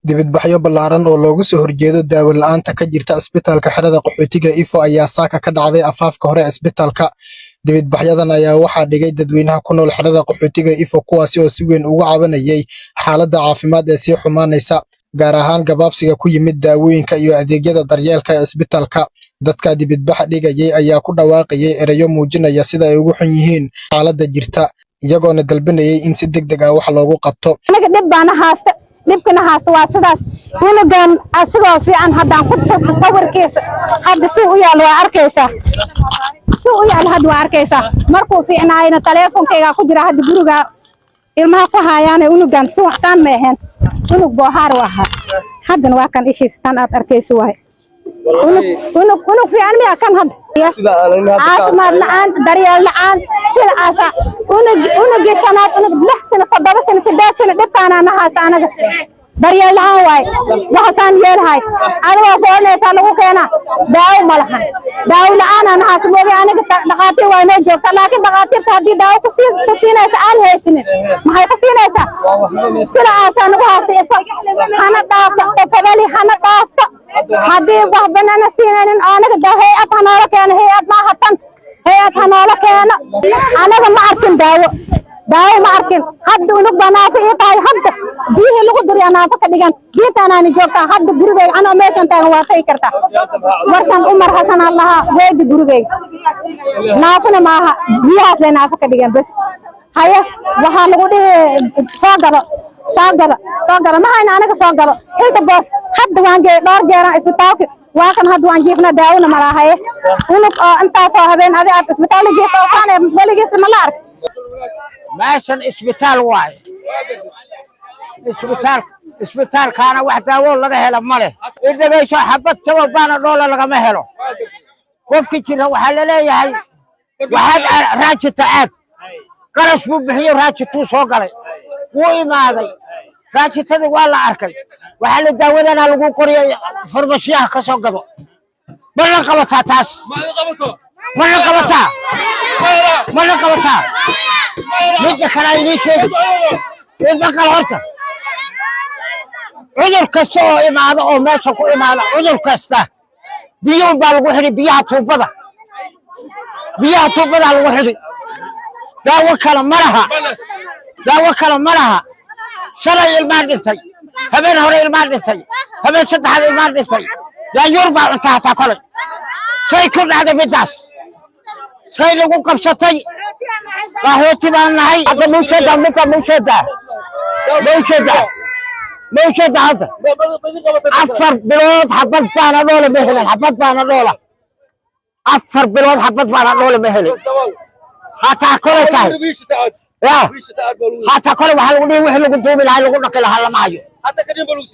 dibadbaxyo ballaaran oo looga soo horjeedo daawo la'aanta ka jirta isbitaalka xerada qaxootiga Ifo ayaa saaka ka dhacday afaafka hore ee isbitaalka. Dibadbaxyadan ayaa waxaa dhigay dadweynaha ku nool xerada qaxootiga Ifo kuwaasi oo si weyn uga cabanayay xaaladda caafimaad ee sii xumaanaysa, gaar ahaan gabaabsiga ku yimid daawooyinka iyo adeegyada daryeelka ee isbitaalka. Dadka dibadbaxa dhigayay ayaa ku dhawaaqayay erayo muujinaya sida ay ugu xun yihiin xaaladda jirta, iyagoona dalbanayay in si degdeg ah wax loogu qabto. dhibkana haasta waa sidaas cunugan asigoo fiican haddaan ku tuso sawirkiisa hadda si u yaal waa arkaysaa markuu fiicnaayna taleefonkayga ku jira hadda guriga ilmaha ku haayaan unugan saan ma ahayn unug boohaar waa haddana waa kan ishiis tan aad arkayso waay unug fiican miya kan hadda caafimaad la'aan daryeel la'aan sidaasa unugii shanaad unug 6 sano 7 sano 8 sano dhibkaana nahaasa anaga daryeel la'aan waay waxaan yeelahay anigoo foonaysa lagu keena daawo ma lahan daawo la'aan nahaasa mooga aniga dhaqaatiir waa inoo joogta laakiin dhaqaatiirta haddii daawo ku siinaysa aan haysanin maxay ku siinaysaa sidaasa nagu haasta hana dhaafto qofabali hana dhaafto haddii wax banana siinaynin anaga hay-ad hanoola keeno hay-ad maaha tan hay-ad hanoola keeno anaga ma arkin daawo ma arkin hadda unug baa naafo ii tahay hadda biyihii lagu duriyaa naafo ka dhigan biintaanaani joogtaa hadda gurigeyga anoo meeshan taagan waa tagi kartaa warsan umar hasanaan lahaa weedi gurigeyga naafona maaha biyahaas lay naafo ka dhigan bas haye waxaa lagu dhihi soo galo ma hayna anaga soo galo inta boos hadda waan jeey dhowr jeeraan isbitaalka waa kan hadda waan jiifna daawona malaahaye unug oo intaasoo habeen adi aad isbitaalka jiifta oosaan weligiisa ma la ark meeshan isbitaal waaye isbitaalkaana wax daawo laga helo ma leh idhagayso xabad tababaana dhoola lagama helo qofkii jira waxaa la leeyahay waxaad raajita aad qarash buu bixiyo raajituu soo galay wuu imaaday raajitadii waa la arkay waxaa la daawadana lagu qoriyay farmashiyaha ka soo gado mana qabataa taas mana qabataa midda kale inii sheegi maqal horta cudur kasta oo imaado oo meesha ku imaada cudur kasta biyuun baa lagu xidhi biyaha tuubada lagu xidhi daawo kale ma laha shalay ilmaan dhintay habeen hore ilmaan dhintay habeen saddexaad ilmaan dhintay yaanyuur baa cunta hataa kolay say ku dhacday middaas say lagu qabsatay qaxooti baan nahay hadda mawjeeda hadda 4 bilood xabad baana dhoola ma helin 4 bilood xabad baana dhoola ma helin hataa kolay tahay hataa kolay waxaa lagu dhihi wixii lagu duubi lahaa lagu dhaqi lahaa lama hayo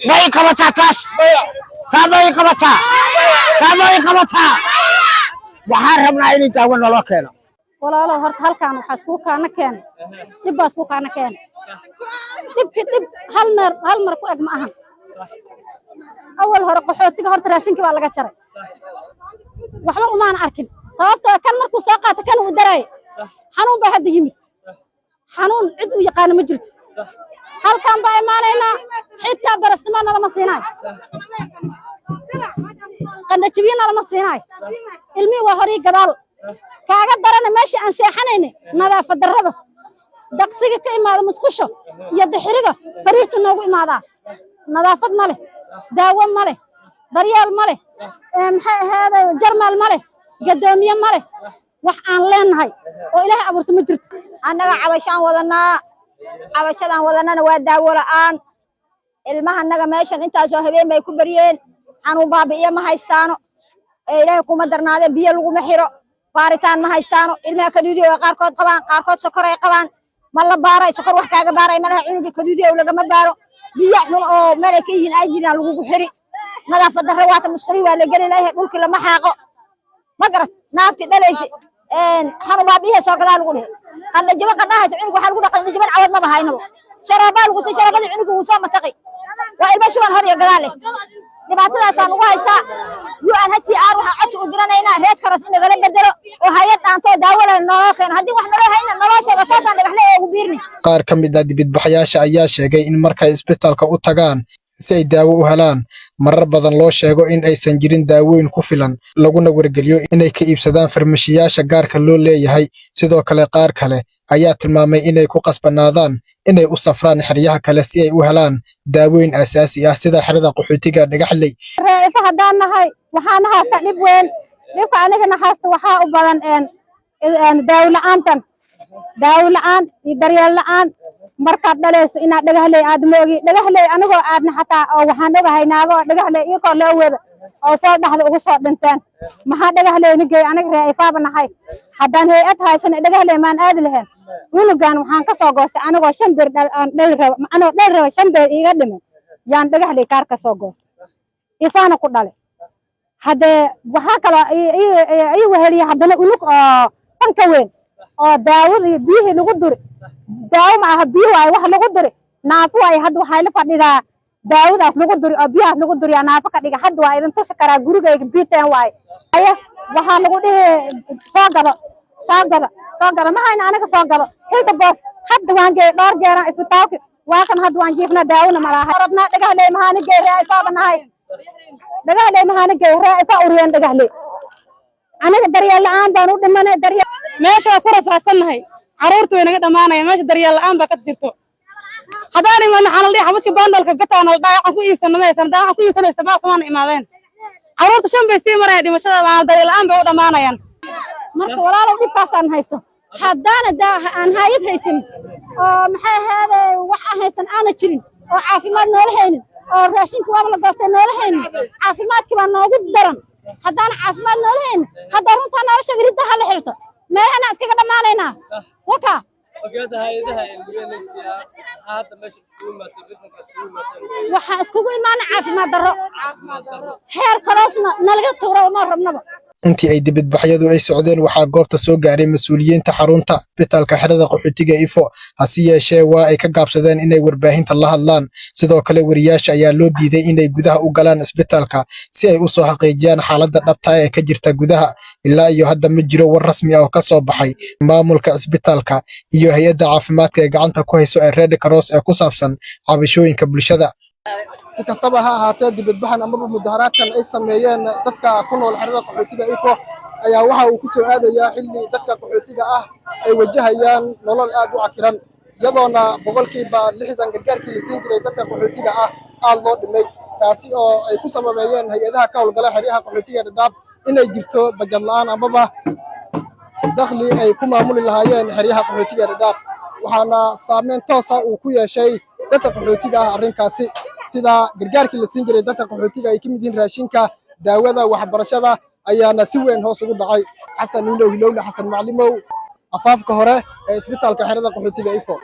may qabataa taas may qabataa waxaan rabnaa in daawo naloo keeno walaalo horta halkaan waxaa isku kaana keenay dib baa isku kaana keenay dib hal mar ku eg ma ahan awal hore qaxootiga horta raashinkii baa laga jaray waxba umaan arkin sababtoo kan markuu soo qaato kan uu daray xanuun baa hadda yimid xanuun cid u yaqaan ma jirto halkaan baa imaanaynaa xitaa barastimana lama siinaay qandhajibiyana lama siinaay ilmihii waa horii gadaal kaaga darana meesha aan seexanayna nadaafad darrada daqsiga ka imaada musqusho iyo dixiriga sariirta noogu imaadaa nadaafad ma leh daawo ma leh daryeel ma leh maxay ahaaday jarmaal ma leh gadoomiye ma leh wax aan leenahay oo ilaahay abuurto ma jirto annaga cabashadaan wadanana waa daawo la'aan ilmaha annaga meeshan intaasoo habeen bay ku baryeen xanuun baabi'iyo ma haystaano ee ilaahay kuma darnaadee biyo laguma xiro baaritaan ma haystaano ilmaha kaduudiyo ay qaarkood qabaan qaarkood sokor ay qabaan ma la baaray sokor wax kaaga baaray malaha cunuga kaduudiyo lagama baaro biyo xun oo meel ka yihiin ay jiraan lagu xiri nadaafad darro waata musquli waa la geli lahayd dhulkii lama xaaqo ma garad naagti dhalaysi xanuun baabi'iyo soo gadaa lagu dhihi qandhajibo qandhahaysa cunuga waxaa lagu dhaqay qandhajiban cawad ma bahaynaba sharaabaa lagu sii sharaabadii cunuga wuu soo mataqay waa ilmo shuban hor iyo gadaal leh dhibaatadaasaan ugu haystaa UNHCR waxaa codsi u diranaynaa reed karos in nagala bedelo oo hay'ad dhaantoo daawo leh naloo keeno haddii wax naloo hayna naloo sheego toosaan dhagaxle ugu biirni qaar ka mid ah dibadbaxayaasha ayaa sheegay in markay isbitaalka u tagaan si ay daawo u helaan. Marar badan loo sheego in aysan jirin daawooyin ku filan, laguna wargeliyo inay ka iibsadaan farmashiyaasha gaarka loo leeyahay. Sidoo kale qaar kale ayaa tilmaamay inay ku qasbanaadaan inay u safraan xeryaha kale si ay u helaan daawooyin aasaasi ah sida xerada qaxootiga Dhagaxley. reefa haddaan nahay waxaana haysta dhib weyn. dhibka anigana haysta waxaa u badan daawo la'aantan, daawo la'aan iyo daryeel la'aan. markaad dhalayso inaad Dhagaxley aad moogi Dhagaxley anigoo aadna xataa oo waxaan ogahay naago Dhagaxley iyagoo loo wada oo soo dhaxda ugu soo dhinteen. maxaa Dhagaxley nigay aniga reefaaba nahay haddaan hay'ad haysan Dhagaxley maan aadi lahayn. unugan waxaan ka soo goostay anigoo 5 bir aan dhali rabo, anoo dhali rabo 5 bir iga dhiman yaan Dhagaxley kaar ka soo goostay ifaana ku dhalay. haddee waxaa kaloo ii weheliya haddana unug oo tan ka weyn oo daawadii biyihii lagu duri daawo ma aha biyo waaye wax lagu duri naafo waaye. hadda waxay la fadhidaa daawadaas lagu duri oo biyahaas lagu duriyaa naafo ka dhiga. hadda waa idin tusi karaa gurigayga biiteen waaye. waxaa lagu dhihi soo gado ma hayna aniga soo gado hilda boos. hadda waan geeyey dhowr jeeraan isbitaalka waa kan hadda waan jiifnaa daawona ma laha. rabnaa Dhagaxley maxaana geey reefaaba nahay Dhagaxley maxaana geey reefa uriyeen Dhagaxley aniga daryeel la'aan baan u dhimanay. daryeel meesha waa ku rafaadsannahay, carruurtu way naga dhammaanayaan, meesha daryeel la'aan baa ka jirto. haddaan imaadna waxaa la dhihi xabadka boondolka gataan oo dhaawacan ku iibsanna ma haysan, dhaawacan ku iibsanaysa baasamaana imaadeen. carruurta 5 bay sii marayaan dhimashada, daryeel la'aan bay u dhammaanayaan. marka walaalow dhibkaasaan haysto haddaana aan hay'ad haysan oo maxay ahaadee wax aan haysan aana jirin oo caafimaad noola haynin oo raashinka waaba la goostay noola haynin caafimaadkii baa noogu daran. haddaana caafimaad noola haynin hadda runtaa nolosha ridda ha la xirto meelahana iskaga dhammaanaynaa. waka waxaan iskugu imaana caafimaad darro heer kaloosna nalaga tuuro ma rabnaba. intii ay dibadbaxyadu ay socdeen waxaa goobta soo gaaray mas'uuliyiinta xarunta isbitaalka xerada qaxootiga Ifo. hase yeeshee waa ay ka gaabsadeen inay warbaahinta la hadlaan. sidoo kale wariyaasha ayaa loo diiday inay gudaha u galaan isbitaalka si ay u soo xaqiijiyaan xaaladda dhabta ah ee ka jirta gudaha. ilaa iyo hadda ma jiro war rasmi ah oo ka soo baxay maamulka isbitaalka iyo hay'adda caafimaadka ee gacanta ku hayso ee Red Cross ee ku saabsan cabashooyinka bulshada. si kastaba ha ahaatee dibadbaxan amaba mudaharaadkan ay sameeyeen dadka ku nool xerada qaxootiga Ifo ayaa waxa uu ku soo aadayaa xilli dadka qaxootiga ah ay wajahayaan nolol aad u cakiran, iyadoona boqolkiiba 60 gargaarkii la siin jiray dadka qaxootiga ah aad loo dhimay. taasi oo ay ku sababeeyeen hay'adaha ka howlgala xeryaha qaxootiga Dhadhaab inay jirto budget la'aan amaba dakhli ay ku maamuli lahaayeen xeryaha qaxootiga Dhadhaab. waxaana saameyn toos ah uu ku yeeshay dadka qaxootiga ah arrinkaasi, sida gargaarkii la siin jiray dadka qaxootiga ay ka mid yihiin raashinka, daawada, waxbarashada ayaana si weyn hoos ugu dhacay. xasan hilowle xasan maclimow, afaafka hore ee isbitaalka xerada qaxootiga Ifo.